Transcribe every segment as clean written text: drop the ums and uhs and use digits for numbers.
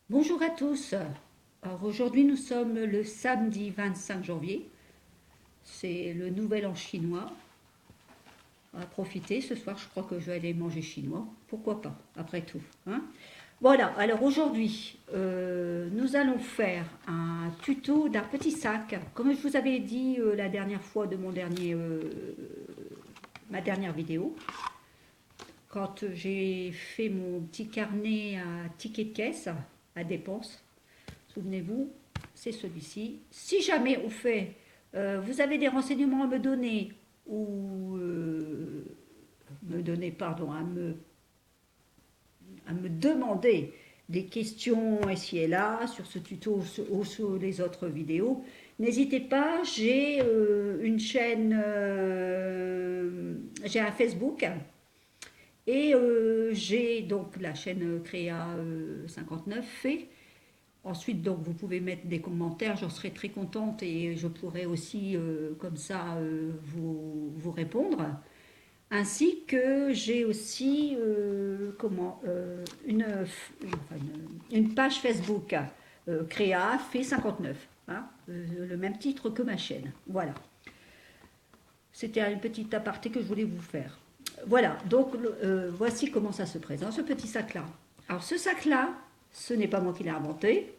Bonjour à tous. Alors aujourd'hui nous sommes le samedi 25 janvier. C'est le nouvel an chinois. On va profiter. Ce soir je crois que je vais aller manger chinois. Pourquoi pas, après tout, hein. Voilà, alors aujourd'hui nous allons faire un tuto d'un petit sac. Comme je vous avais dit la dernière fois de ma dernière vidéo, quand j'ai fait mon petit carnet à ticket de caisse, à dépenses. Souvenez-vous, c'est celui-ci. Si jamais au fait, vous avez des renseignements à me donner ou pardon, à me demander des questions ici et là sur ce tuto ou sur les autres vidéos, n'hésitez pas. J'ai une chaîne, j'ai un Facebook et j'ai donc la chaîne Créa 59 fait. Ensuite, donc, vous pouvez mettre des commentaires, j'en serai très contente et je pourrai aussi, comme ça, vous répondre. Ainsi que j'ai aussi enfin, une page Facebook, Créa fait 59, hein, le même titre que ma chaîne. Voilà, c'était un petit aparté que je voulais vous faire. Voilà, donc voici comment ça se présente, ce petit sac-là. Alors ce sac-là, ce n'est pas moi qui l'ai inventé,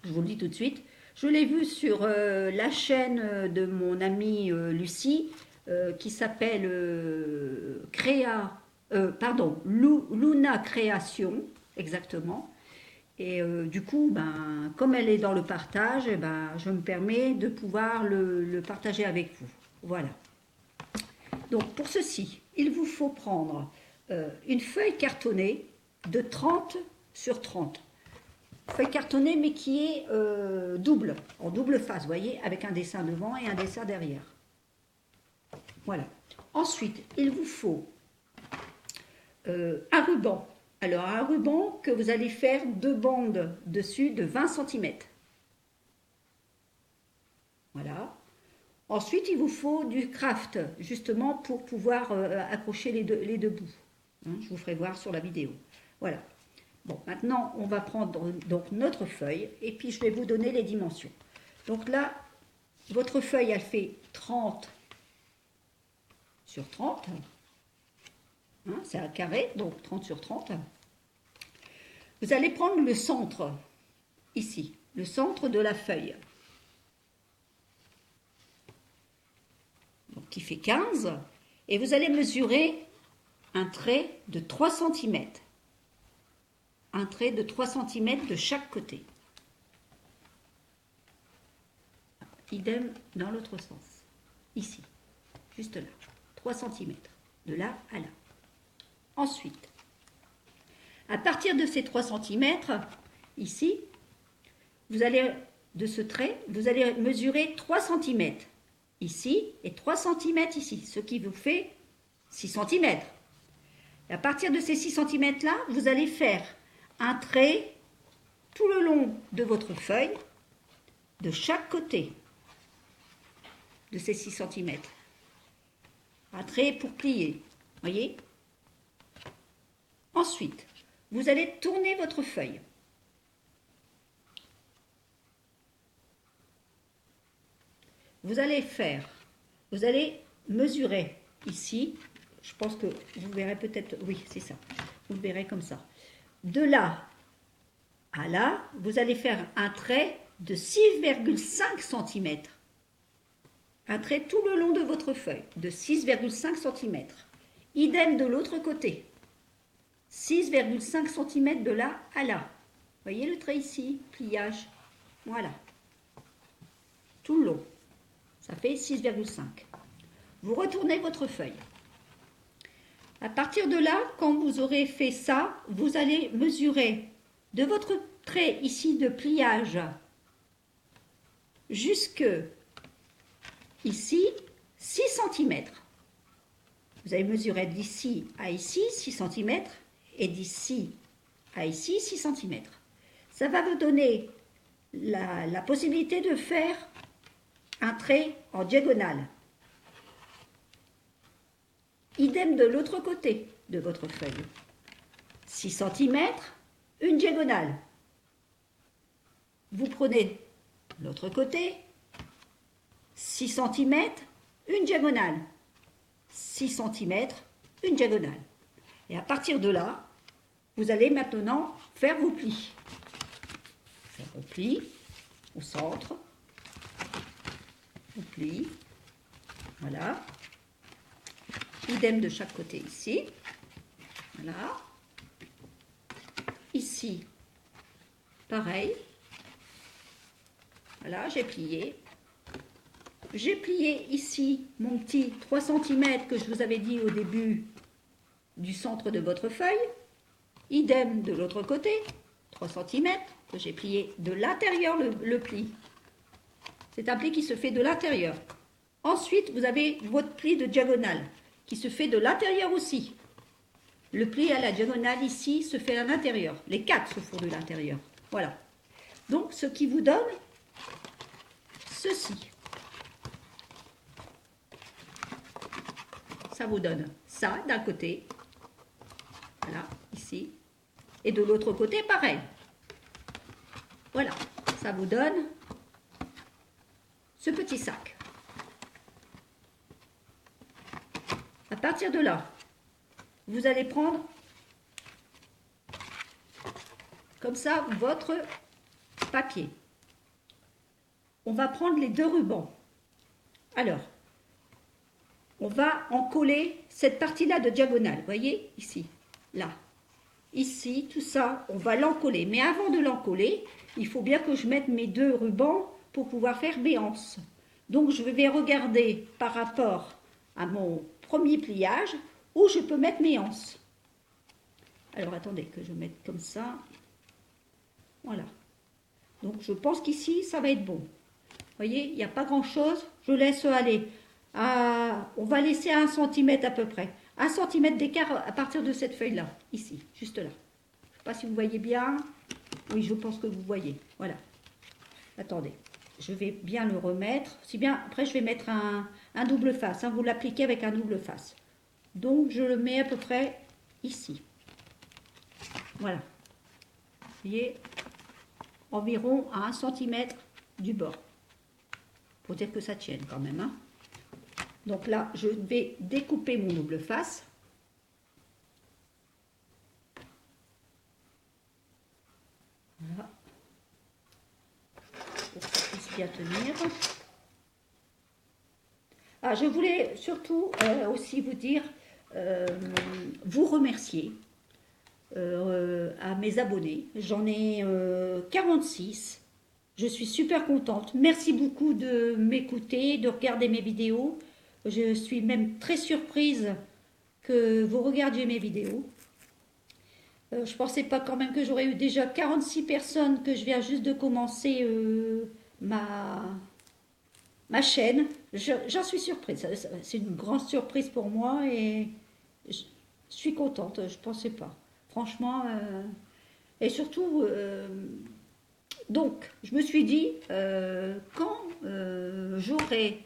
je vous le dis tout de suite. Je l'ai vu sur la chaîne de mon amie Lucie, qui s'appelle Luna Création, exactement. Et du coup, ben, comme elle est dans le partage, eh ben, je me permets de pouvoir le partager avec vous. Voilà. Donc pour ceci, il vous faut prendre une feuille cartonnée de 30 sur 30. Feuille cartonnée mais qui est double, en double face, vous voyez, avec un dessin devant et un dessin derrière. Voilà. Ensuite, il vous faut un ruban. Alors un ruban que vous allez faire deux bandes dessus de 20 cm. Voilà. Ensuite, il vous faut du craft, justement pour pouvoir accrocher les deux bouts. Hein, je vous ferai voir sur la vidéo. Voilà. Bon, maintenant, on va prendre donc notre feuille et puis je vais vous donner les dimensions. Donc là, votre feuille, elle fait 30 sur 30. Hein, c'est un carré, donc 30 sur 30. Vous allez prendre le centre, ici, le centre de la feuille. Donc, qui fait 15. Et vous allez mesurer un trait de 3 cm. Un trait de 3 cm de chaque côté. Idem dans l'autre sens. Ici, juste là. 3 cm. De là à là. Ensuite, à partir de ces 3 cm, ici, vous allez, de ce trait, vous allez mesurer 3 cm ici et 3 cm ici, ce qui vous fait 6 cm. Et à partir de ces 6 cm là, vous allez faire un trait tout le long de votre feuille, de chaque côté de ces 6 cm. Un trait pour plier, voyez. Ensuite, vous allez tourner votre feuille. Vous allez mesurer ici, je pense que vous verrez peut-être, oui c'est ça, vous le verrez comme ça. De là à là, vous allez faire un trait de 6,5 cm. Un trait tout le long de votre feuille de 6,5 cm. Idem de l'autre côté. 6,5 cm de là à là. Voyez le trait ici, pliage. Voilà. Tout le long. Ça fait 6,5. Vous retournez votre feuille. À partir de là, quand vous aurez fait ça, vous allez mesurer de votre trait ici de pliage jusque ici 6 cm. Vous allez mesurer d'ici à ici 6 cm et d'ici à ici 6 cm. Ça va vous donner la possibilité de faire un trait en diagonale. Idem de l'autre côté de votre feuille. 6 cm, une diagonale. vous prenez l'autre côté, 6 cm, une diagonale. 6 cm, une diagonale. Et à partir de là, vous allez maintenant faire vos plis. Faire vos plis au centre. Vos plis. Voilà. Idem de chaque côté ici. Voilà. Ici, pareil. Voilà, j'ai plié. J'ai plié ici mon petit 3 cm que je vous avais dit au début du centre de votre feuille. Idem de l'autre côté, 3 cm que j'ai plié de l'intérieur le pli. C'est un pli qui se fait de l'intérieur. Ensuite, vous avez votre pli de diagonale qui se fait de l'intérieur aussi. Le pli à la diagonale ici se fait à l'intérieur. Les 4 se font de l'intérieur. Voilà. Donc, ce qui vous donne ceci. Ça vous donne ça d'un côté. Voilà, ici. Et de l'autre côté, pareil. Voilà, ça vous donne ce petit sac. À partir de là, vous allez prendre comme ça votre papier. On va prendre les 2 rubans. Alors, on va en coller cette partie-là de diagonale. Vous voyez, ici, là. Ici, tout ça, on va l'encoller. Mais avant de l'encoller, il faut bien que je mette mes 2 rubans pour pouvoir faire mes anses. Donc, je vais regarder par rapport à mon premier pliage où je peux mettre mes anses. Alors, attendez que je mette comme ça. Voilà. Donc, je pense qu'ici, ça va être bon. Vous voyez, il n'y a pas grand-chose. Je laisse aller. On va laisser 1 cm à peu près. 1 cm d'écart à partir de cette feuille-là. Ici, juste là. Je ne sais pas si vous voyez bien. Oui, je pense que vous voyez. Voilà. Attendez. Je vais bien le remettre. Si bien, après, je vais mettre un double face. Hein, vous l'appliquez avec un double face. Donc, je le mets à peu près ici. Voilà. Vous voyez, environ à 1 cm du bord. Faut dire que ça tienne quand même. Hein. Donc là, je vais découper mon double face. Voilà. Pour que ça puisse bien tenir. Ah, je voulais surtout aussi vous dire, vous remercier à mes abonnés. J'en ai 46. Je suis super contente. Merci beaucoup de m'écouter, de regarder mes vidéos. Je suis même très surprise que vous regardiez mes vidéos. Je ne pensais pas quand même que j'aurais eu déjà 46 personnes, que je viens juste de commencer ma chaîne. J'en suis surprise. C'est une grande surprise pour moi et je suis contente. Je ne pensais pas. Franchement. Et surtout, donc, je me suis dit, quand j'aurai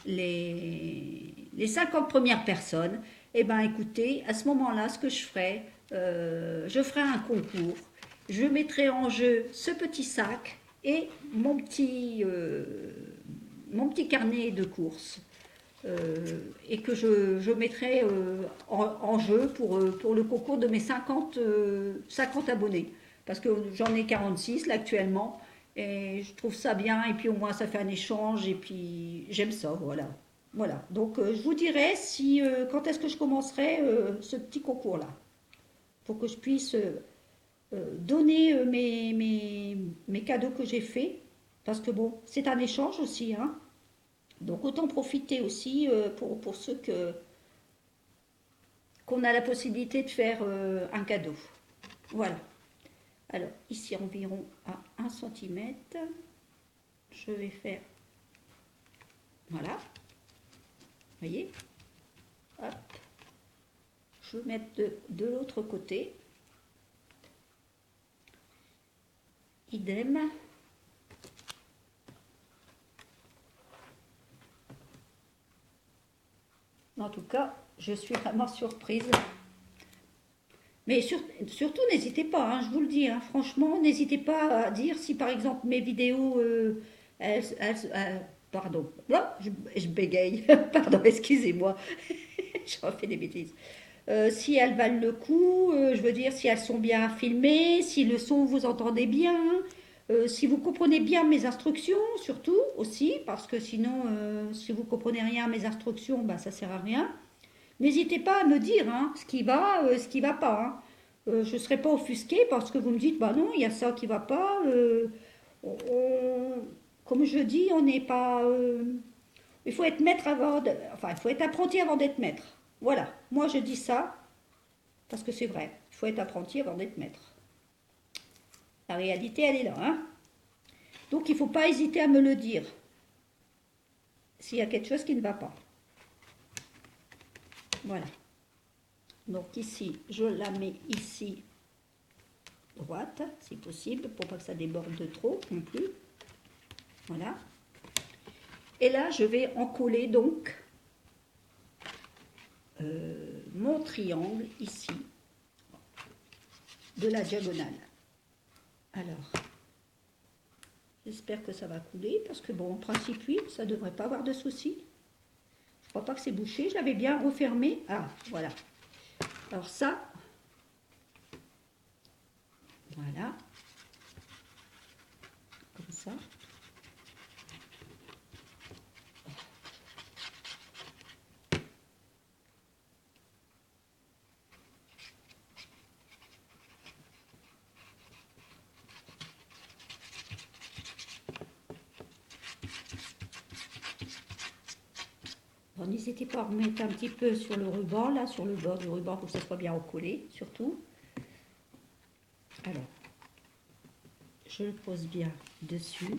les 50 premières personnes, eh bien écoutez, à ce moment-là, ce que je ferai un concours, je mettrai en jeu ce petit sac et mon petit carnet de courses et que je mettrai en jeu pour le concours de mes 50 abonnés. Parce que j'en ai 46 là actuellement et je trouve ça bien et puis au moins ça fait un échange et puis j'aime ça, voilà. Voilà, donc je vous dirai si, quand est-ce que je commencerai ce petit concours-là pour que je puisse donner mes cadeaux que j'ai faits parce que bon, c'est un échange aussi, hein. Donc autant profiter aussi pour ceux qu'on a la possibilité de faire un cadeau. Voilà. Alors, ici environ à 1 cm, je vais faire, voilà, vous voyez, hop, je vais mettre de l'autre côté, idem, en tout cas, je suis vraiment surprise Mais surtout, n'hésitez pas, hein, je vous le dis, hein, franchement, n'hésitez pas à dire si par exemple mes vidéos, pardon, là, je bégaye, pardon, excusez-moi, j'en fais des bêtises. Si elles valent le coup, je veux dire, si elles sont bien filmées, si le son vous entendez bien, si vous comprenez bien mes instructions, surtout aussi, parce que sinon, si vous comprenez rien à mes instructions, bah, ça sert à rien. N'hésitez pas à me dire hein, ce qui va pas. Hein. Je ne serai pas offusquée parce que vous me dites, bah non, il y a ça qui va pas. Comme je dis, on n'est pas. Il faut être maître avant enfin, il faut être apprenti avant d'être maître. Voilà. Moi, je dis ça parce que c'est vrai. Il faut être apprenti avant d'être maître. La réalité, elle est là. Hein. Donc, il ne faut pas hésiter à me le dire s'il y a quelque chose qui ne va pas. Voilà. Donc ici, je la mets ici droite, si possible, pour pas que ça déborde de trop non plus. Voilà. Et là, je vais encoller donc mon triangle ici, de la diagonale. Alors, j'espère que ça va couler, parce que bon, en principe, oui, ça ne devrait pas avoir de soucis. Je crois pas que c'est bouché, je l'avais bien refermé. Ah, voilà. Alors ça, voilà, comme ça. N'hésitez pas à remettre un petit peu sur le ruban, là, sur le bord du ruban, pour que ça soit bien recollé, surtout. Alors, je le pose bien dessus.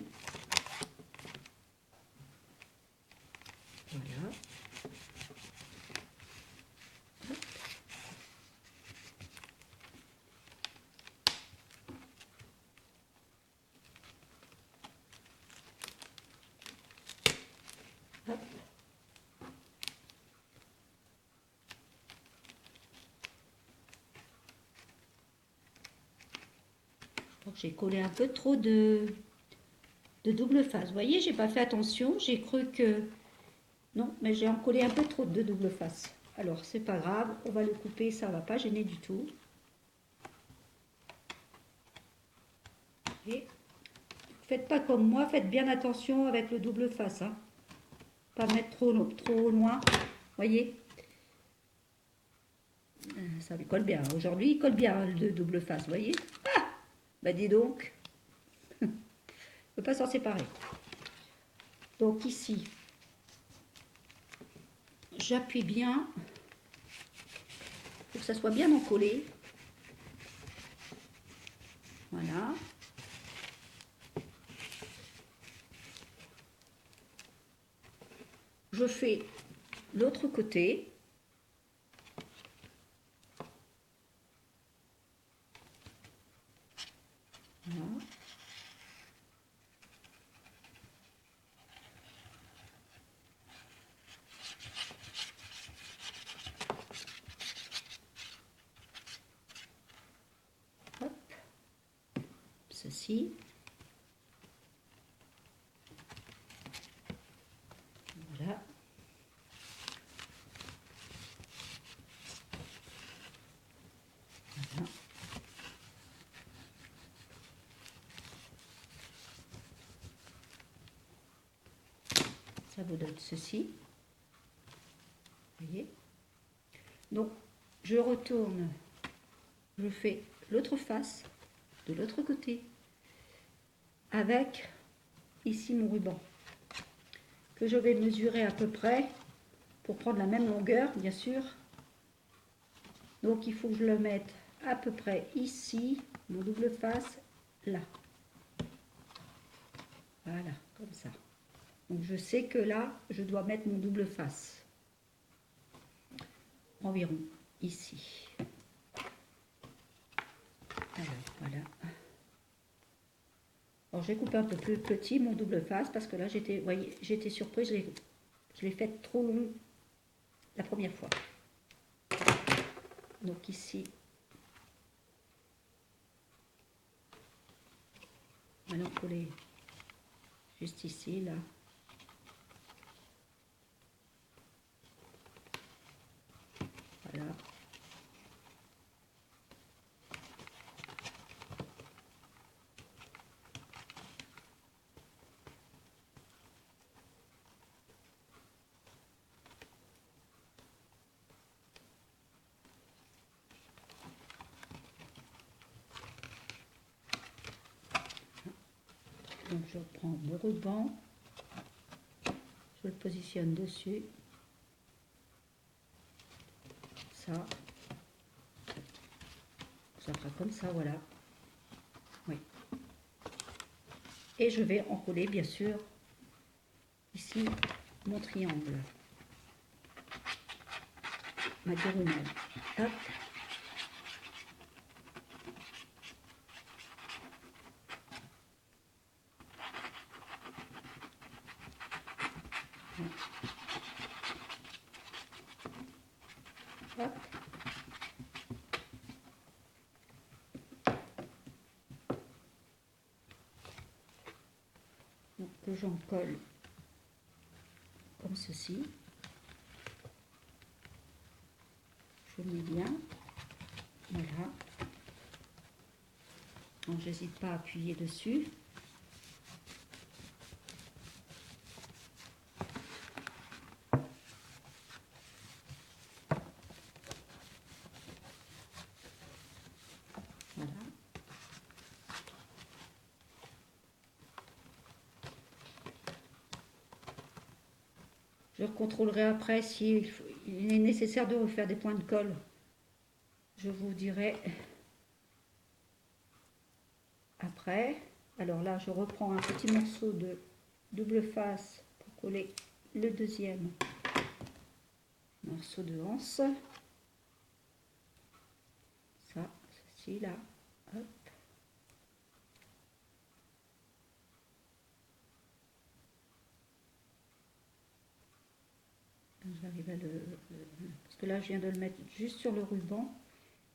Voilà. Hop. J'ai collé un peu trop de double face. Vous voyez, j'ai pas fait attention. J'ai cru que... Non, mais j'ai en collé un peu trop de double face. Alors, c'est pas grave. On va le couper. Ça va pas gêner du tout. Et faites pas comme moi. Faites bien attention avec le double face. Hein. Pas mettre trop loin. Voyez, ça lui colle bien. Aujourd'hui, il colle bien le double face. Vous voyez. Ah, bah dis donc. On ne peut pas s'en séparer. Donc ici, j'appuie bien pour que ça soit bien encollé. Voilà. Je fais l'autre côté. Voilà. Hop. Ceci. Voilà. Voilà. Ça vous donne ceci. Vous voyez. Donc, je retourne. Je fais l'autre face de l'autre côté avec ici mon ruban que je vais mesurer à peu près pour prendre la même longueur, bien sûr. Donc, il faut que je le mette à peu près ici, mon double face, là. Voilà, comme ça. Donc, je sais que là, je dois mettre mon double face. Environ ici. Alors, voilà. Alors, j'ai coupé un peu plus petit mon double face parce que là, j'étais surprise, je l'ai fait trop long la première fois. Donc ici, On va l'encoller juste ici, là. Voilà. Donc je prends mon ruban, je le positionne dessus, ça fera comme ça, voilà. Oui. Et je vais encoller bien sûr ici mon triangle, ma diagonale. Hop. Hop. Donc que j'en colle comme ceci. Je mets bien. Voilà. Donc j'hésite pas à appuyer dessus. Voilà. Je contrôlerai après s'il est nécessaire de refaire des points de colle. Je vous dirai après. Alors là, je reprends un petit morceau de double face pour coller le deuxième morceau de anse. Ça, ceci là. Hop. J'arrive à parce que là je viens de le mettre juste sur le ruban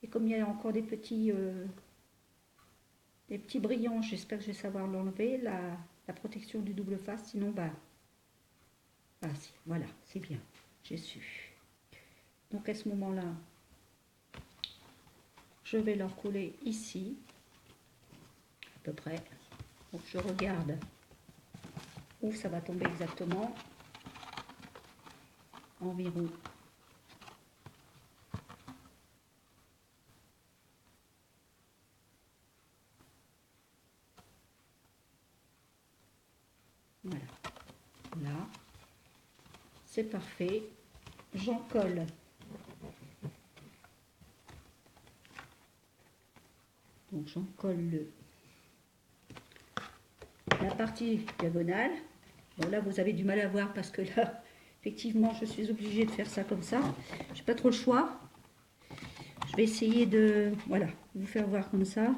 et comme il y a encore des petits brillants, j'espère que je vais savoir l'enlever, la protection du double face, sinon si, voilà, c'est bien, j'ai su. Donc à ce moment là je vais leur coller ici à peu près. Donc je regarde où ça va tomber exactement. Environ voilà, là c'est parfait. J'en colle donc j'en colle la partie diagonale. Bon là vous avez du mal à voir parce que là effectivement je suis obligée de faire ça comme ça, j'ai pas trop le choix. Je vais essayer de voilà vous faire voir comme ça.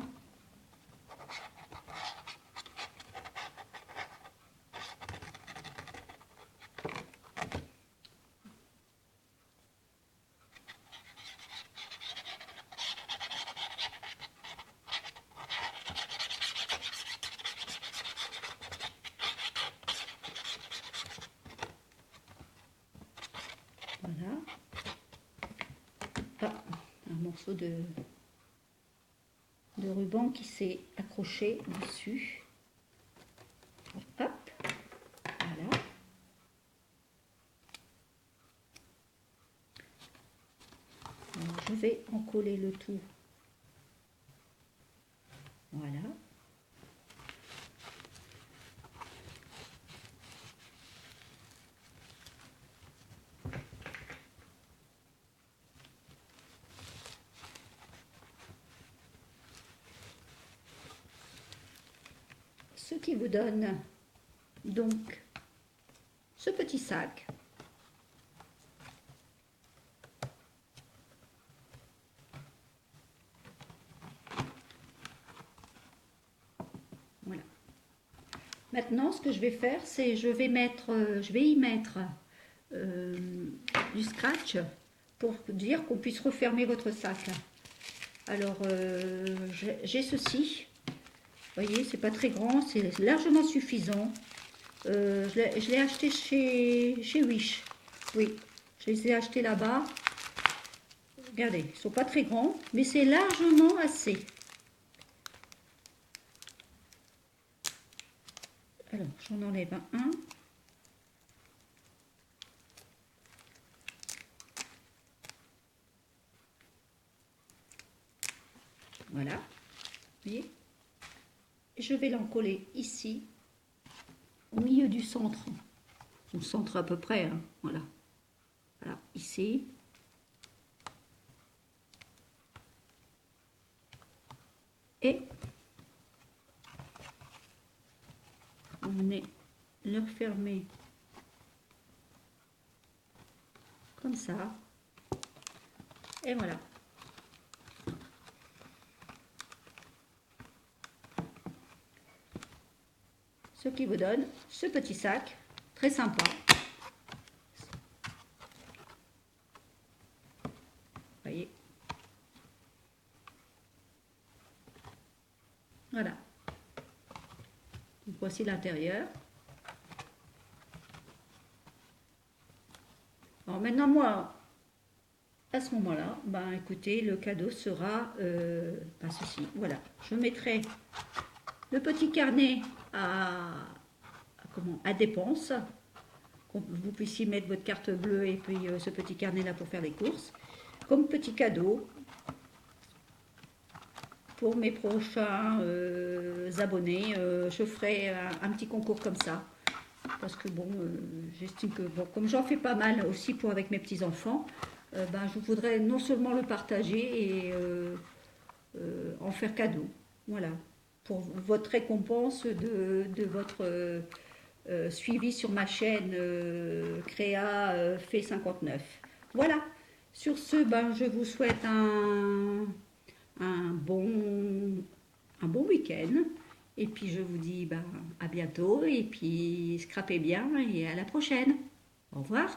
Voilà. Ah, un morceau de ruban qui s'est accroché dessus. Hop, voilà. Alors, je vais en coller le tout. Voilà. Ce qui vous donne donc ce petit sac. Voilà. Maintenant, ce que je vais faire, c'est je vais y mettre du scratch pour dire qu'on puisse refermer votre sac. Alors, j'ai ceci. voyez, c'est pas très grand, c'est largement suffisant. Je l'ai acheté chez Wish. Oui, je les ai achetés là-bas. Regardez, ils sont pas très grands, mais c'est largement assez. Alors, j'en enlève un. Voilà, vous voyez. Je vais l'encoller ici, au milieu du centre. Au centre à peu près, hein, voilà. Voilà, ici. Et on est le refermer comme ça. Et voilà. Ce qui vous donne ce petit sac, très sympa. Voyez. Voilà. Donc voici l'intérieur. Alors maintenant, moi, à ce moment-là, ben écoutez, le cadeau sera ceci. Voilà. Je mettrai le petit carnet à dépenses. Vous puissiez mettre votre carte bleue et puis ce petit carnet là pour faire les courses. Comme petit cadeau pour mes prochains abonnés, je ferai un petit concours comme ça. Parce que bon, j'estime que bon, comme j'en fais pas mal aussi pour avec mes petits enfants, ben, je voudrais non seulement le partager et en faire cadeau. Voilà, pour votre récompense de votre suivi sur ma chaîne Créa Fait 59. Voilà, sur ce, ben, je vous souhaite un bon, un bon week-end. Et puis je vous dis ben, à bientôt et puis scrapez bien et à la prochaine. Au revoir.